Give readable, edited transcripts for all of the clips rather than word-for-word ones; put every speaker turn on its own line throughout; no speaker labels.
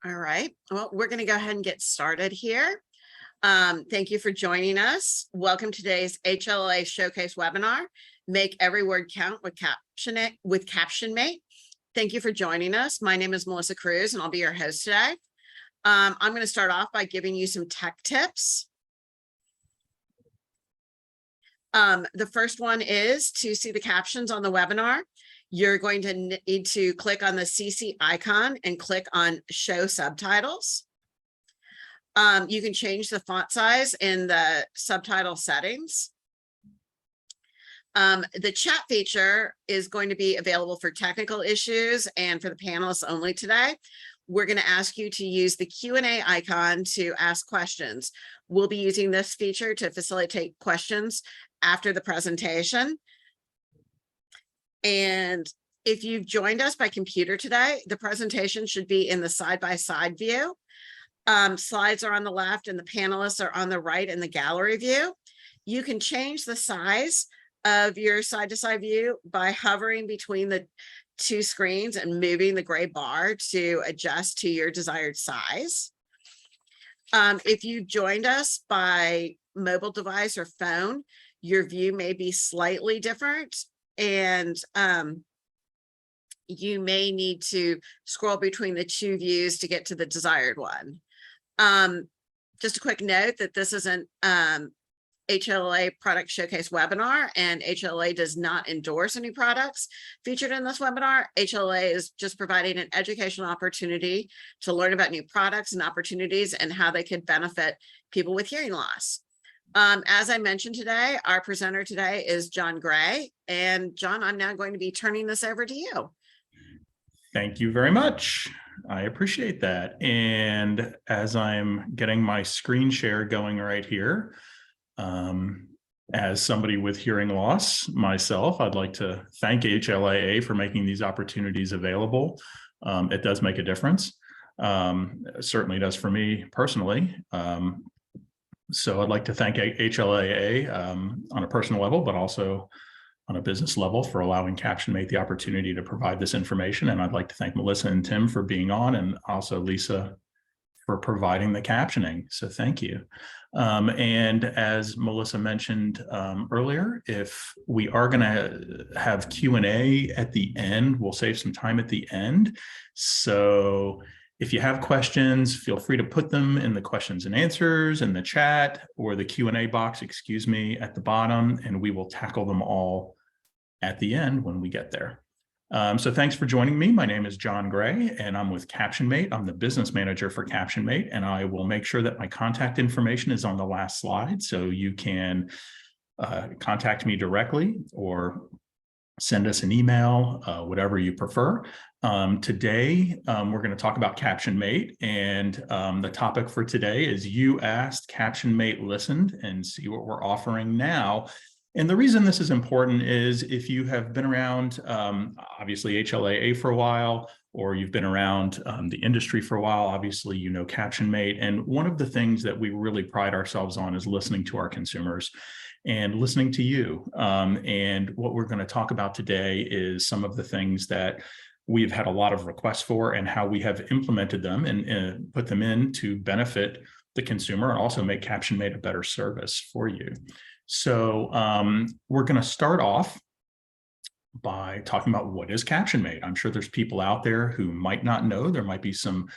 All right. Well, we're going to go ahead and get started here. Thank you for joining us. Welcome to today's HLA Showcase webinar, Make Every Word Count with CaptionMate. Thank you for joining us. My name is Melissa Cruz, and I'll be your host today. I'm going to start off by giving you some tech tips. The first one is to see the captions on the webinar. You're going to need to click on the CC icon and click on Show Subtitles. You can change the font size in the subtitle settings. The chat feature is going to be available for technical issues and for the panelists only today. We're going to ask you to use the Q&A icon to ask questions. We'll be using this feature to facilitate questions after the presentation. And if you've joined us by computer today, the presentation should be in the side-by-side view. Slides are on the left and the panelists are on the right in the gallery view. You can change the size of your side-to-side view by hovering between the two screens and moving the gray bar to adjust to your desired size. If you joined us by mobile device or phone, your view may be slightly different, and you may need to scroll between the two views to get to the desired one. Just a quick note that this is an HLA product showcase webinar, and HLA does not endorse any products featured in this webinar. HLA is just providing an educational opportunity to learn about new products and opportunities and how they could benefit people with hearing loss. As I mentioned today, our presenter today is John Gray. And John, I'm now going to be turning this over to you.
Thank you very much. I appreciate that. And as I'm getting my screen share going right here, as somebody with hearing loss myself, I'd like to thank HLAA for making these opportunities available. It does make a difference. It certainly does for me personally. So I'd like to thank HLAA on a personal level, but also on a business level for allowing CaptionMate the opportunity to provide this information. And I'd like to thank Melissa and Tim for being on, and also Lisa for providing the captioning. So thank you. And as Melissa mentioned earlier, if we are going to have Q&A at the end, we'll save some time at the end. So if you have questions, feel free to put them in the questions and answers in the chat, or the Q&A box, excuse me, at the bottom, and we will tackle them all at the end when we get there. So thanks for joining me. My name is John Gray, and I'm with CaptionMate. I'm the business manager for CaptionMate, and I will make sure that my contact information is on the last slide, so you can contact me directly or send us an email, whatever you prefer. Today, we're going to talk about CaptionMate, and the topic for today is You Asked, CaptionMate Listened, and see what we're offering now. And the reason this is important is if you have been around, obviously, HLAA for a while, or you've been around the industry for a while, obviously, you know CaptionMate. And one of the things that we really pride ourselves on is listening to our consumers and listening to you. And what we're going to talk about today is some of the things that we've had a lot of requests for and how we have implemented them and put them in to benefit the consumer and also make CaptionMate a better service for you. So we're going to start off by talking about what is CaptionMate. I'm sure there's people out there who might not know. There might be some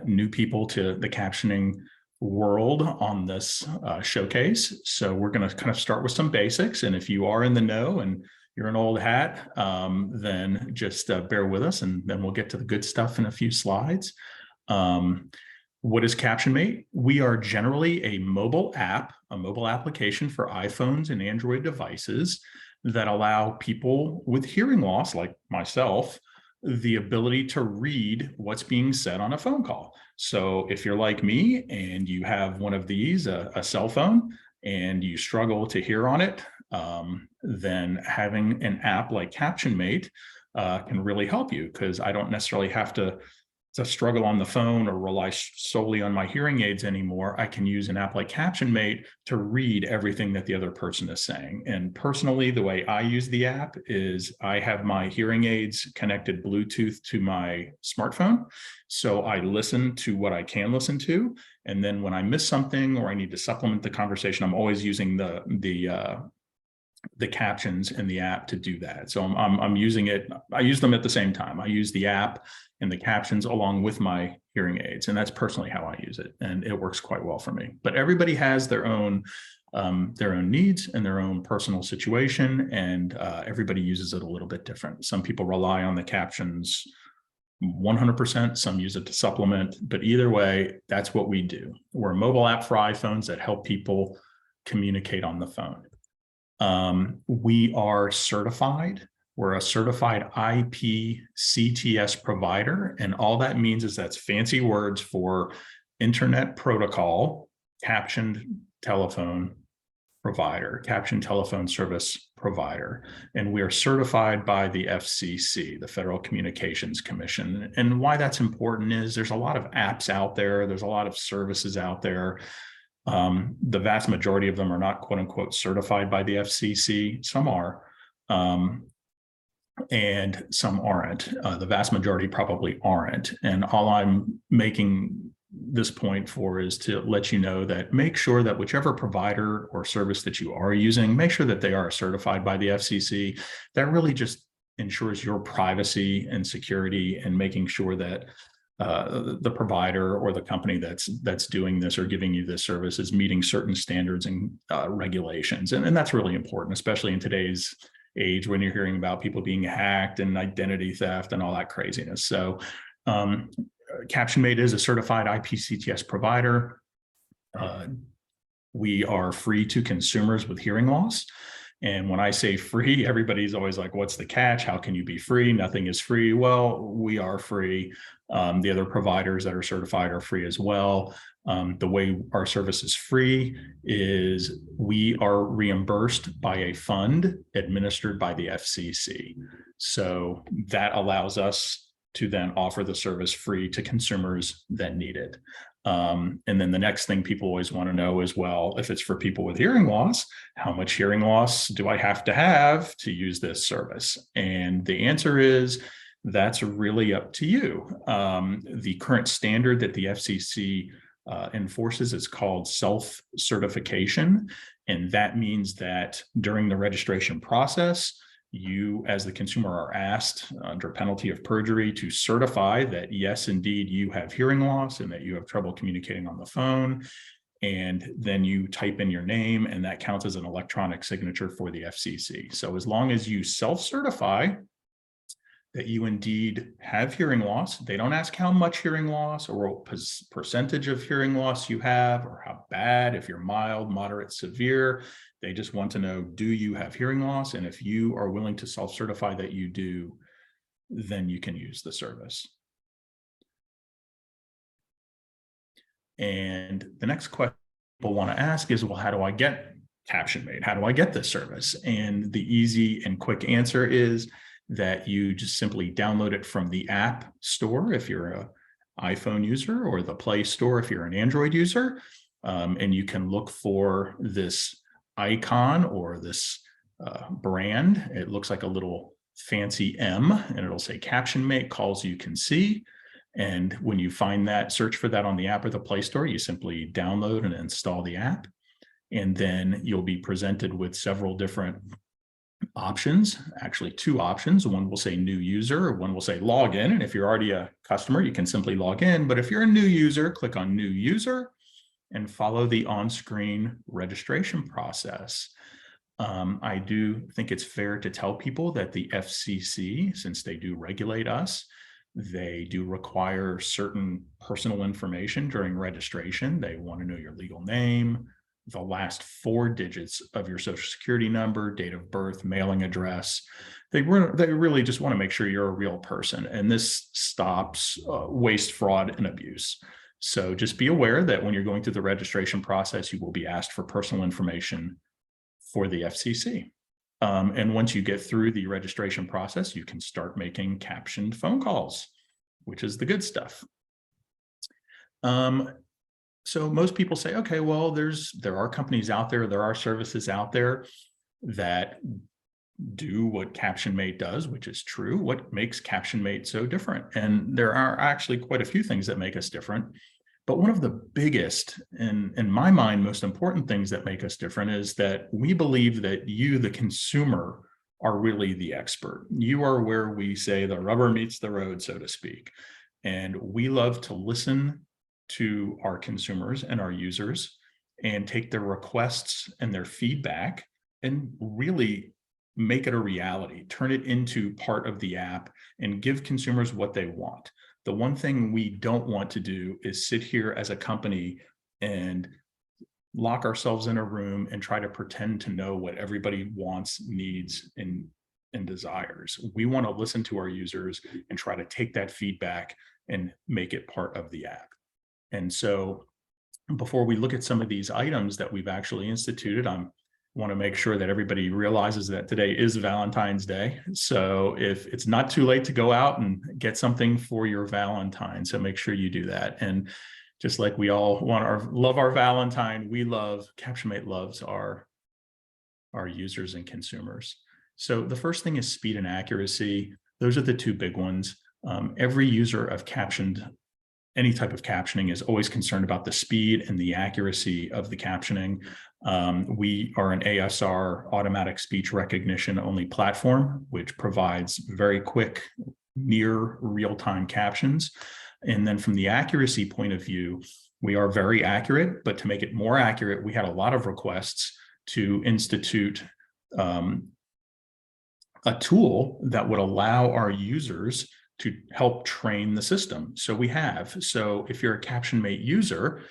new people to the captioning world on this showcase. So we're going to kind of start with some basics. And if you are in the know and you're an old hat, then just bear with us, and then we'll get to the good stuff in a few slides. What is CaptionMate? We are generally a mobile application for iPhones and Android devices that allow people with hearing loss, like myself, the ability to read what's being said on a phone call. So if you're like me and you have one of these, a cell phone, and you struggle to hear on it, then having an app like CaptionMate can really help you, because I don't necessarily have to to struggle on the phone or rely solely on my hearing aids anymore, I can use an app like CaptionMate to read everything that the other person is saying. And personally, the way I use the app is I have my hearing aids connected Bluetooth to my smartphone. So I listen to what I can listen to. And then when I miss something or I need to supplement the conversation, I'm always using the captions in the app to do that. So I'm using it. I use them at the same time. I use the app and the captions along with my hearing aids. And that's personally how I use it. And it works quite well for me. But everybody has their own needs and their own personal situation. And everybody uses it a little bit different. Some people rely on the captions 100%, some use it to supplement, but either way, that's what we do. We're a mobile app for iPhones that help people communicate on the phone. We are certified. We're a certified IPCTS provider. And all that means is that's fancy words for Internet Protocol Captioned Telephone Provider, Captioned Telephone Service Provider. And we are certified by the FCC, the Federal Communications Commission. And why that's important is there's a lot of apps out there. There's a lot of services out there. The vast majority of them are not quote unquote certified by the FCC. Some are, and some aren't. The vast majority probably aren't. And all I'm making this point for is to let you know that make sure that whichever provider or service that you are using, make sure that they are certified by the FCC. That really just ensures your privacy and security, and making sure that the provider or the company that's doing this or giving you this service is meeting certain standards and regulations. And that's really important, especially in today's age when you're hearing about people being hacked and identity theft and all that craziness. So CaptionMate is a certified IPCTS provider. We are free to consumers with hearing loss. And when I say free, everybody's always like, what's the catch? How can you be free? Nothing is free. Well, we are free. The other providers that are certified are free as well. The way our service is free is we are reimbursed by a fund administered by the FCC. So that allows us to then offer the service free to consumers that need it. And then the next thing people always want to know is, well, if it's for people with hearing loss, how much hearing loss do I have to use this service? And the answer is, that's really up to you. The current standard that the FCC enforces is called self-certification. And that means that during the registration process, you as the consumer are asked under penalty of perjury to certify that yes, indeed, you have hearing loss and that you have trouble communicating on the phone. And then you type in your name, and that counts as an electronic signature for the FCC. So as long as you self-certify that you indeed have hearing loss, they don't ask how much hearing loss or what percentage of hearing loss you have or how bad, if you're mild, moderate, severe. They just want to know, do you have hearing loss? And if you are willing to self-certify that you do, then you can use the service. And the next question people want to ask is, well, how do I get CaptionMate? How do I get this service? And the easy and quick answer is that you just simply download it from the App Store if you're an iPhone user, or the Play Store if you're an Android user. And you can look for this icon or this brand. It looks like a little fancy M, and it'll say CaptionMate, calls you can see. And when you find that, search for that on the app or the Play Store, you simply download and install the app. And then you'll be presented with several different options, actually 2 options. One will say new user, one will say login. And if you're already a customer, you can simply log in. But if you're a new user, click on new user and follow the on-screen registration process. I do think it's fair to tell people that the FCC, since they do regulate us, they do require certain personal information during registration. They want to know your legal name, the last 4 digits of your social security number, date of birth, mailing address. They really just want to make sure you're a real person. And this stops waste, fraud, and abuse. So just be aware that when you're going through the registration process, you will be asked for personal information for the FCC. And once you get through the registration process, you can start making captioned phone calls. which is the good stuff. So most people say, okay, well, there are companies out there, there are services out there that do what CaptionMate does, which is true. What makes CaptionMate so different? And there are actually quite a few things that make us different. But one of the biggest, and in my mind, most important things that make us different is that we believe that you, the consumer, are really the expert. You are where we say the rubber meets the road, so to speak. And we love to listen to our consumers and our users and take their requests and their feedback and really make it a reality, turn it into part of the app and give consumers what they want. The one thing we don't want to do is sit here as a company and lock ourselves in a room and try to pretend to know what everybody wants, needs, and desires. We want to listen to our users and try to take that feedback and make it part of the app. And so before we look at some of these items that we've actually instituted, I want to make sure that everybody realizes that today is Valentine's Day. So if it's not too late to go out and get something for your Valentine, so make sure you do that. And just like we all love our Valentine, CaptionMate loves our users and consumers. So the first thing is speed and accuracy. Those are the two big ones. Every user of any type of captioning is always concerned about the speed and the accuracy of the captioning. We are an ASR, automatic speech recognition only platform, which provides very quick, near real-time captions. And then from the accuracy point of view, we are very accurate, but to make it more accurate, we had a lot of requests to institute a tool that would allow our users to help train the system. So if you're a CaptionMate user,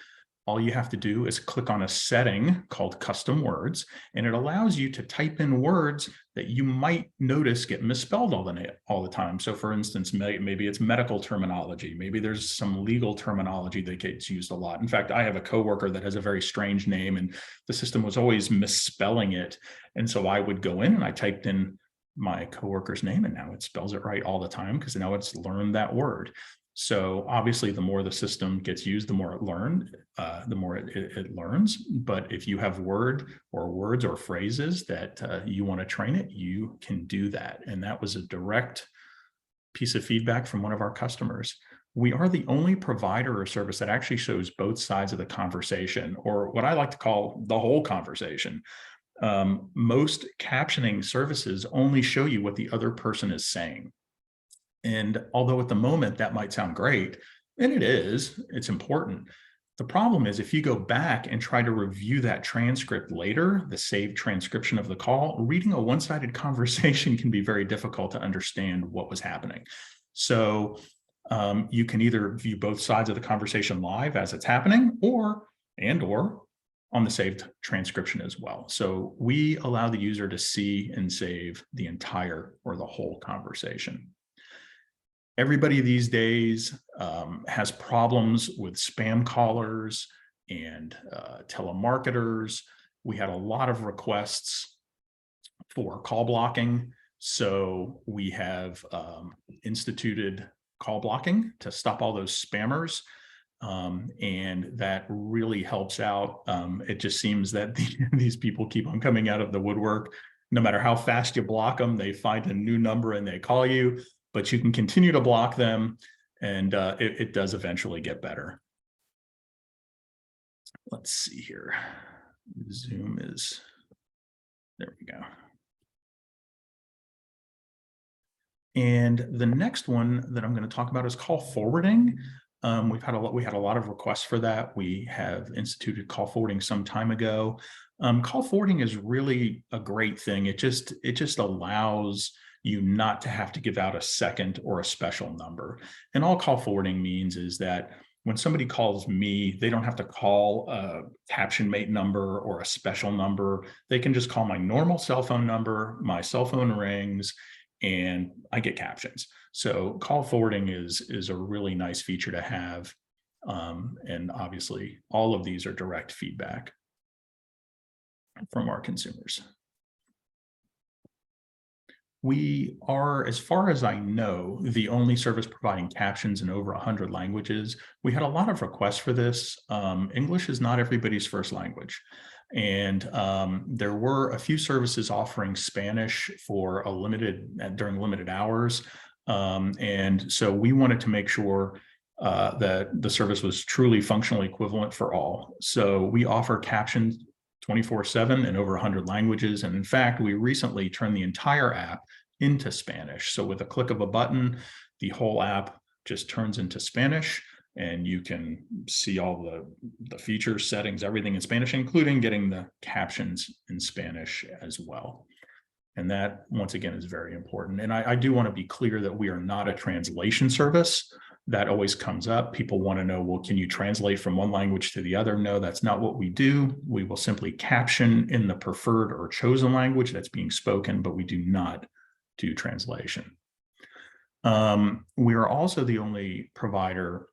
all you have to do is click on a setting called custom words, and it allows you to type in words that you might notice get misspelled all the time. So for instance, maybe it's medical terminology. Maybe there's some legal terminology that gets used a lot. In fact, I have a coworker that has a very strange name and the system was always misspelling it. And so I would go in and I typed in my coworker's name and now it spells it right all the time because now it's learned that word. So obviously the more the system gets used, the more it learns. But if you have words or phrases that you want to train it, you can do that. And that was a direct piece of feedback from one of our customers. We are the only provider or service that actually shows both sides of the conversation, or what I like to call the whole conversation. Most captioning services only show you what the other person is saying. And although at the moment that might sound great, and it's important. The problem is if you go back and try to review that transcript later, the saved transcription of the call, reading a one-sided conversation can be very difficult to understand what was happening. So you can either view both sides of the conversation live as it's happening or on the saved transcription as well. So we allow the user to see and save the entire or the whole conversation. Everybody these days has problems with spam callers and telemarketers. We had a lot of requests for call blocking. So we have instituted call blocking to stop all those spammers. And that really helps out. It just seems that these people keep on coming out of the woodwork. No matter how fast you block them, they find a new number and they call you, but you can continue to block them and it does eventually get better. Let's see here. Zoom is, there we go. And the next one that I'm going to talk about is call forwarding. We had a lot of requests for that. We have instituted call forwarding some time ago. Call forwarding is really a great thing. It just allows you not to have to give out a second or a special number. And all call forwarding means is that when somebody calls me, they don't have to call a CaptionMate number or a special number. They can just call my normal cell phone number, my cell phone rings, and I get captions. So call forwarding is a really nice feature to have. And obviously all of these are direct feedback from our consumers. We are, as far as I know, the only service providing captions in over 100 languages. We had a lot of requests for this. English is not everybody's first language. And there were a few services offering Spanish for during limited hours. And so we wanted to make sure that the service was truly functionally equivalent for all. So we offer captions 24/7 in over 100 languages. And in fact, we recently turned the entire app into Spanish. So with a click of a button, the whole app just turns into Spanish, and you can see all the features, settings, everything in Spanish, including getting the captions in Spanish as well. And that, once again, is very important. And I do want to be clear that we are not a translation service. That always comes up. People want to know, well, can you translate from one language to the other? No, that's not what we do. We will simply caption in the preferred or chosen language that's being spoken, but we do not do translation. We are also the only provider,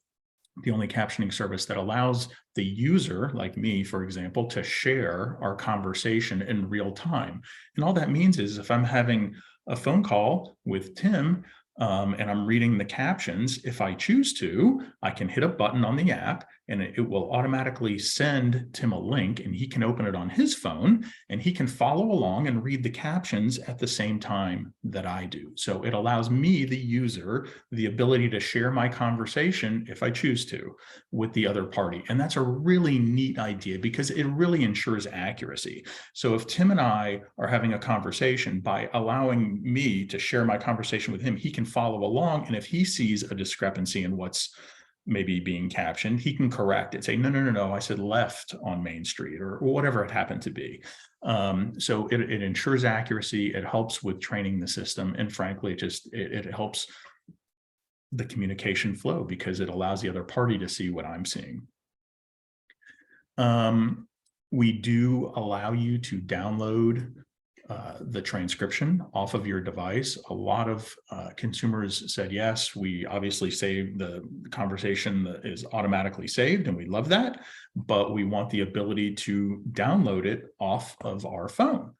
the only captioning service that allows the user, like me, for example, to share our conversation in real time. And all that means is if I'm having a phone call with Tim, and I'm reading the captions, if I choose to, I can hit a button on the app and it will automatically send Tim a link, and he can open it on his phone and he can follow along and read the captions at the same time that I do. So it allows me, the user, the ability to share my conversation, if I choose to, with the other party. And that's a really neat idea because it really ensures accuracy. So if Tim and I are having a conversation, by allowing me to share my conversation with him, he can follow along. And if he sees a discrepancy in what's maybe being captioned, he can correct it, say, no, I said left on Main Street, or whatever it happened to be. So it ensures accuracy. It helps with training the system. And frankly, it helps the communication flow because it allows the other party to see what I'm seeing. We do allow you to download the transcription off of your device. A lot of consumers said yes. We obviously save the conversation that is automatically saved, and we love that, but we want the ability to download it off of our phone.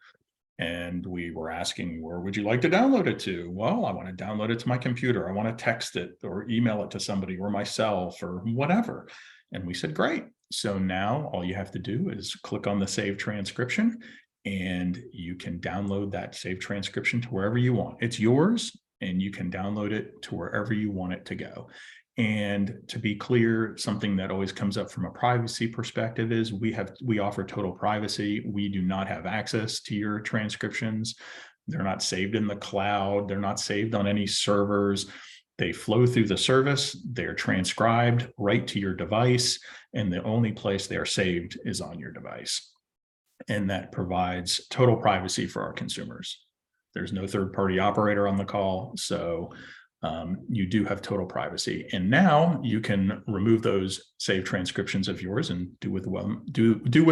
And we were asking, where would you like to download it to? Well, I want to download it to my computer. I want to text it or email it to somebody or myself or whatever. And we said, great. So now all you have to do is click on the save transcription, and you can download that saved transcription to wherever you want. It's yours, and you can download it to wherever you want it to go. And to be clear, something that always comes up from a privacy perspective is we offer total privacy. We do not have access to your transcriptions. They're not saved in the cloud. They're not saved on any servers. They flow through the service. They're transcribed right to your device, and the only place they are saved is on your device. And that provides total privacy for our consumers. There's no third-party operator on the call, so you do have total privacy. And now you can remove those saved transcriptions of yours and do with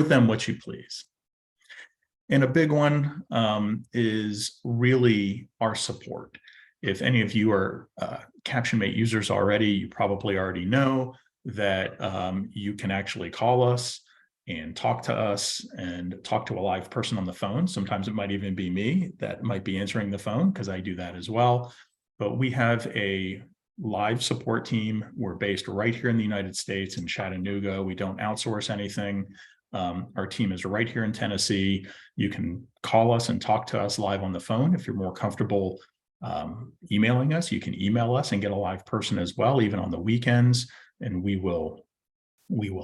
them what you please. And a big one is really our support. If any of you are CaptionMate users already, you probably already know that you can actually call us and talk to us and talk to a live person on the phone. Sometimes it might even be me that might be answering the phone, because I do that as well. But we have a live support team. We're based right here in the United States in Chattanooga. We don't outsource anything. Our team is right here in Tennessee. You can call us and talk to us live on the phone. If you're more comfortable emailing us, you can email us and get a live person as well, even on the weekends, and we will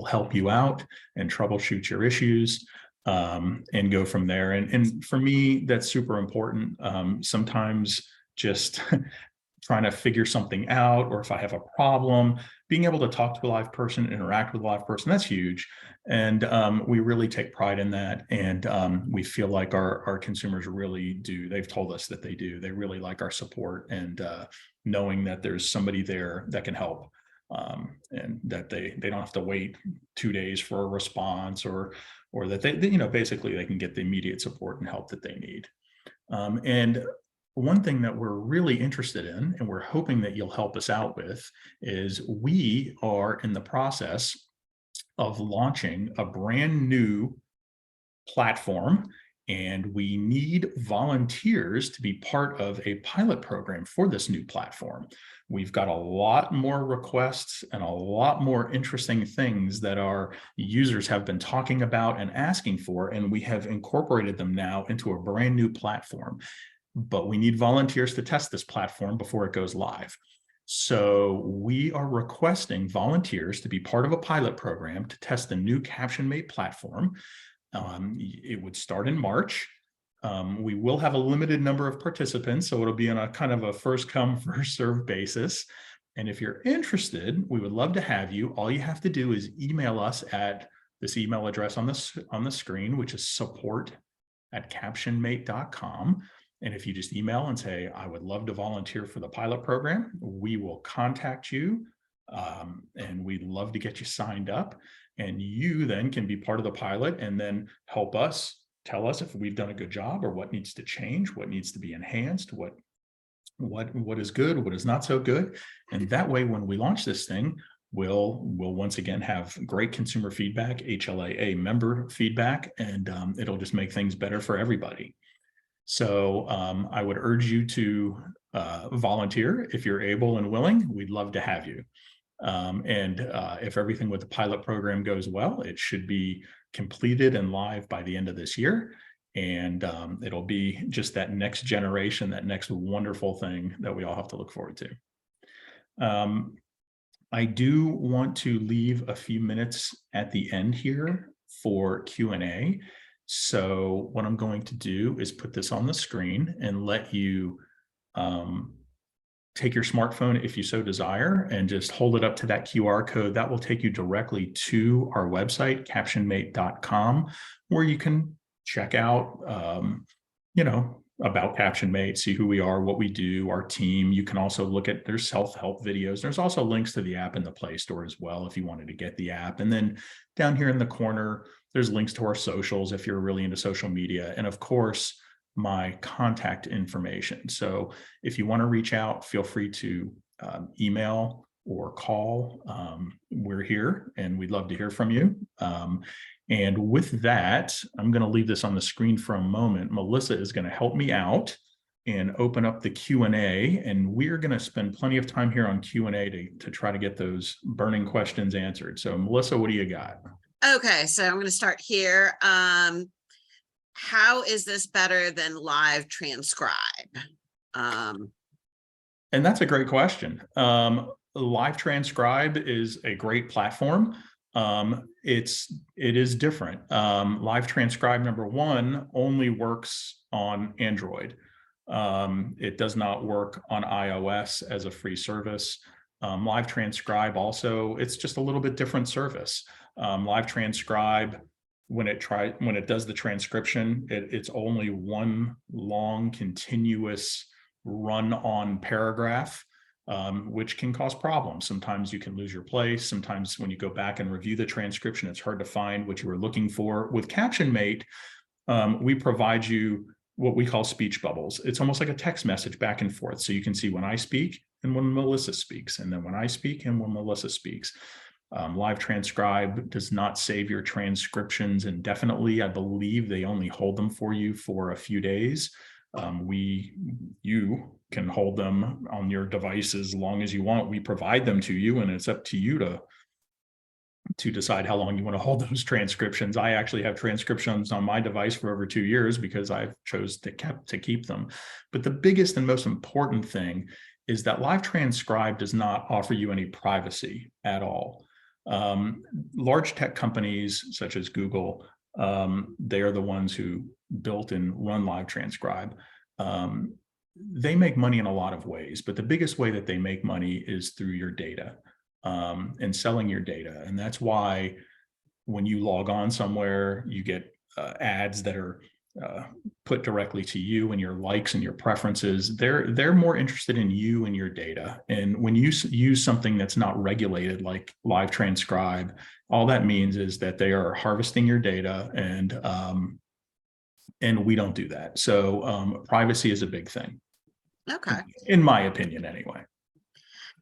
help you out and troubleshoot your issues and go from there. And for me, that's super important. Sometimes just trying to figure something out, or if I have a problem, being able to talk to a live person, interact with a live person, that's huge. And we really take pride in that. And we feel like our consumers really do. They've told us that they do. They really like our support, and knowing that there's somebody there that can help. And that they don't have to wait 2 days for a response, or that they basically they can get the immediate support and help that they need. And one thing that we're really interested in, and we're hoping that you'll help us out with, is we are in the process of launching a brand new platform And we need volunteers to be part of a pilot program for this new platform. We've got a lot more requests and a lot more interesting things that our users have been talking about and asking for, and we have incorporated them now into a brand new platform. But we need volunteers to test this platform before it goes live. So we are requesting volunteers to be part of a pilot program to test the new CaptionMate platform. It would start in March. We will have a limited number of participants, so it'll be on a kind of a first come, first serve basis. And if you're interested, we would love to have you. All you have to do is email us at this email address on the screen, which is support@captionmate.com. And if you just email and say, I would love to volunteer for the pilot program, we will contact you. And we'd love to get you signed up. And you then can be part of the pilot and then help us, tell us if we've done a good job or what needs to change, what needs to be enhanced, what is good, what is not so good. And that way, when we launch this thing, we'll once again have great consumer feedback, HLAA member feedback, and it'll just make things better for everybody. So I would urge you to volunteer if you're able and willing. We'd love to have you. If everything with the pilot program goes well, it should be completed and live by the end of this year. And it'll be just that next generation, that next wonderful thing that we all have to look forward to. I do want to leave a few minutes at the end here for Q&A. So what I'm going to do is put this on the screen and let you take your smartphone if you so desire and just hold it up to that QR code. That will take you directly to our website, captionmate.com, where you can check out, about CaptionMate, see who we are, what we do, our team. You can also look at their self-help videos. There's also links to the app in the Play Store as well if you wanted to get the app. And then down here in the corner, there's links to our socials if you're really into social media. And of course, my contact information. So if you want to reach out, feel free to email or call. We're here and we'd love to hear from you. And with that, I'm going to leave this on the screen for a moment. Melissa is going to help me out and open up the Q&A. And we're going to spend plenty of time here on Q&A to try to get those burning questions answered. So Melissa, what do you got?
Okay, so I'm going to start here. How is this better than live transcribe?
And that's a great question. Live transcribe is a great platform. It is different. Live transcribe, number one, only works on Android. It does not work on iOS as a free service. Live transcribe also, it's just a little bit different service. Live transcribe, when it does the transcription, it's only one long continuous run-on paragraph, which can cause problems. Sometimes you can lose your place. Sometimes when you go back and review the transcription, it's hard to find what you were looking for. With CaptionMate, we provide you what we call speech bubbles. It's almost like a text message back and forth. So you can see when I speak and when Melissa speaks, and then when I speak and when Melissa speaks. Live transcribe does not save your transcriptions indefinitely. I believe they only hold them for you for a few days. You can hold them on your device as long as you want. We provide them to you, and it's up to you to decide how long you want to hold those transcriptions. I actually have transcriptions on my device for over 2 years because I've chose to keep them. But the biggest and most important thing is that live transcribe does not offer you any privacy at all. Large tech companies such as Google, they are the ones who built and run live transcribe. They make money in a lot of ways, but the biggest way that they make money is through your data and selling your data. And that's why when you log on somewhere, you get ads that are put directly to you and your likes and your preferences. They're more interested in you and your data. And when you use something that's not regulated like live transcribe, all that means is that they are harvesting your data, and we don't do that. So privacy is a big thing.
Okay.
In my opinion, anyway.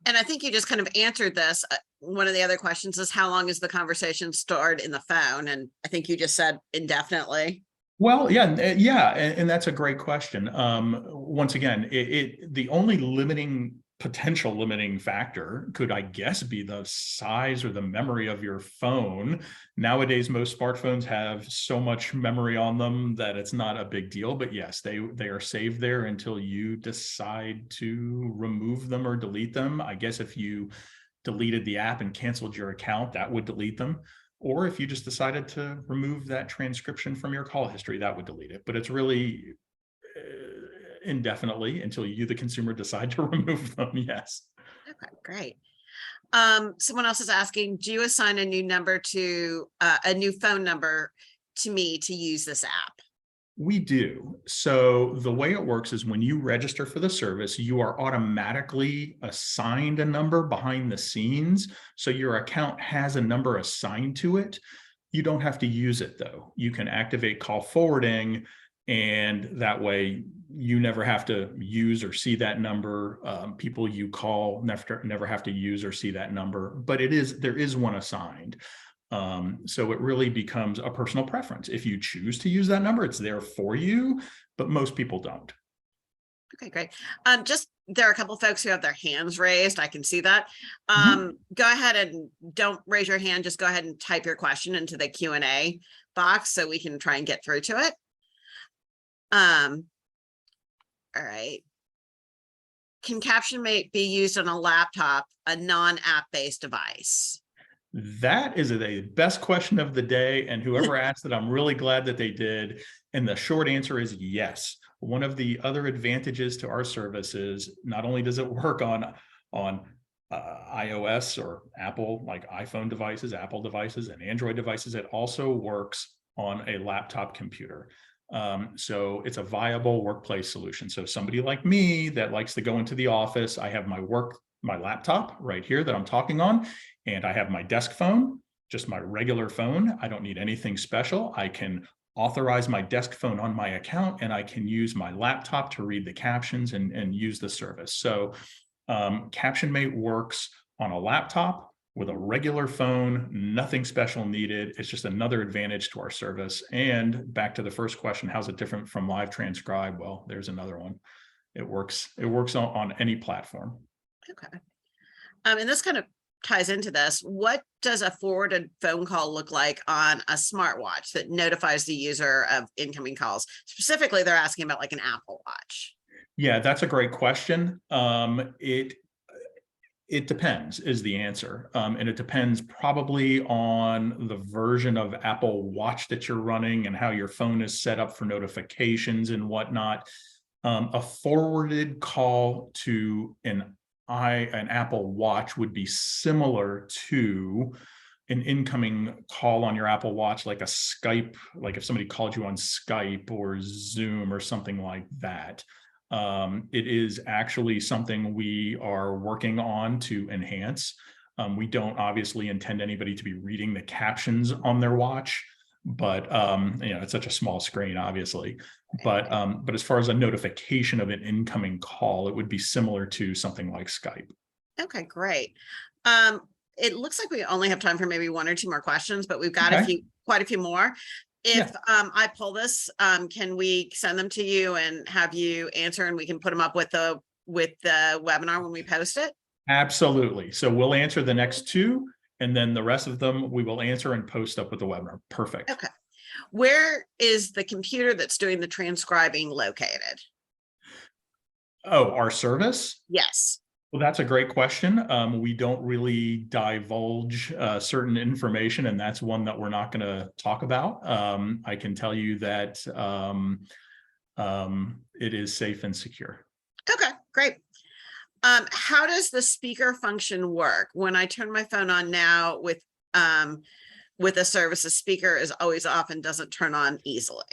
And I think you just kind of answered this. One of the other questions is how long is the conversation stored in the phone? And I think you just said indefinitely.
Well, yeah, yeah, and that's a great question. Once again, the only potential limiting factor could, I guess, be the size or the memory of your phone. Nowadays, most smartphones have so much memory on them that it's not a big deal. But yes, they are saved there until you decide to remove them or delete them. I guess if you deleted the app and canceled your account, that would delete them. Or if you just decided to remove that transcription from your call history, that would delete it. But it's really indefinitely until you, the consumer, decide to remove them. Yes.
Okay, great. Someone else is asking, do you assign a new number to a new phone number to me to use this app?
We do. So the way it works is when you register for the service, you are automatically assigned a number behind the scenes. So your account has a number assigned to it. You don't have to use it though. You can activate call forwarding, and that way you never have to use or see that number. People you call never have to use or see that number, but there is one assigned. So it really becomes a personal preference. If you choose to use that number, it's there for you, but most people don't.
Okay, great. Just there are a couple folks who have their hands raised. I can see that. Go ahead and don't raise your hand. Just go ahead and type your question into the Q&A box so we can try and get through to it. All right. Can CaptionMate be used on a laptop, a non-app based device?
That is the best question of the day. And whoever asked it, I'm really glad that they did. And the short answer is yes. One of the other advantages to our service is not only does it work on iOS or Apple, like iPhone devices, Apple devices, and Android devices, it also works on a laptop computer. So it's a viable workplace solution. So somebody like me that likes to go into the office, I have my laptop right here that I'm talking on, and I have my desk phone, just my regular phone. I don't need anything special. I can authorize my desk phone on my account, and I can use my laptop to read the captions and use the service. So CaptionMate works on a laptop with a regular phone, nothing special needed. It's just another advantage to our service. And back to the first question, how's it different from live transcribe? Well, there's another one. It works on any platform.
Okay. And this kind of ties into this. What does a forwarded phone call look like on a smartwatch that notifies the user of incoming calls? Specifically, they're asking about like an Apple Watch.
Yeah, that's a great question. It depends is the answer. And it depends probably on the version of Apple Watch that you're running and how your phone is set up for notifications and whatnot. A forwarded call to an Apple Watch would be similar to an incoming call on your Apple Watch, like a Skype, like if somebody called you on Skype or Zoom or something like that. It is actually something we are working on to enhance. We don't obviously intend anybody to be reading the captions on their watch, but it's such a small screen, obviously. But as far as a notification of an incoming call, it would be similar to something like Skype.
Okay, great. It looks like we only have time for maybe one or two more questions, but we've got quite a few more. If I pull this, can we send them to you and have you answer, and we can put them up with the webinar when we post it?
Absolutely. So we'll answer the next two, and then the rest of them we will answer and post up with the webinar. Perfect.
Okay. Where is the computer that's doing the transcribing located?
Oh, our service?
Yes.
Well, that's a great question. We don't really divulge certain information, and that's one that we're not going to talk about. I can tell you that it is safe and secure.
Okay, great. How does the speaker function work? When I turn my phone on now with a service, the speaker is always off and doesn't turn on easily.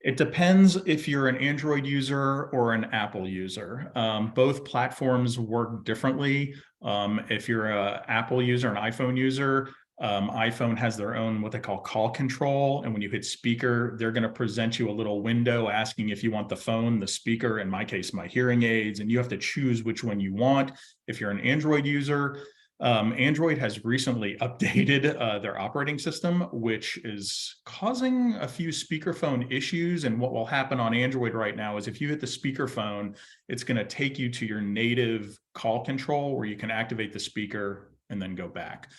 It depends if you're an Android user or an Apple user. Both platforms work differently. If you're an Apple user, an iPhone user, iPhone has their own what they call call control. And when you hit speaker, they're going to present you a little window asking if you want the phone, the speaker, in my case, my hearing aids, and you have to choose which one you want. If you're an Android user, Android has recently updated their operating system, which is causing a few speakerphone issues. And what will happen on Android right now is if you hit the speakerphone, it's going to take you to your native call control where you can activate the speaker and then go back.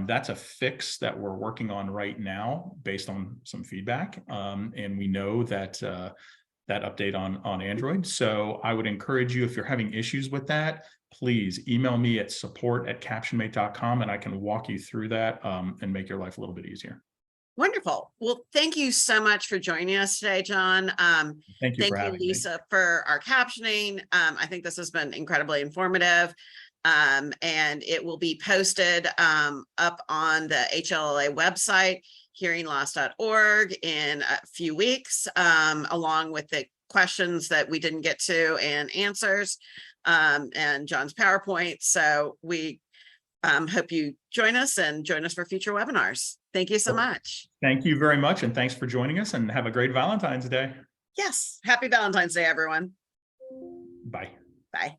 That's a fix that we're working on right now based on some feedback. And we know that that update on Android. So I would encourage you, if you're having issues with that, please email me at support@captionmate.com and I can walk you through that and make your life a little bit easier.
Wonderful. Well, thank you so much for joining us today, John.
Thank you for
Thank you,
having me.
Lisa, for our captioning. I think this has been incredibly informative. And it will be posted up on the HLLA website, hearingloss.org, in a few weeks, along with the questions that we didn't get to and answers, and John's PowerPoint. So we hope you join us for future webinars. Thank you so much.
Thank you very much. And thanks for joining us, and have a great Valentine's Day.
Yes. Happy Valentine's Day, everyone.
Bye.
Bye.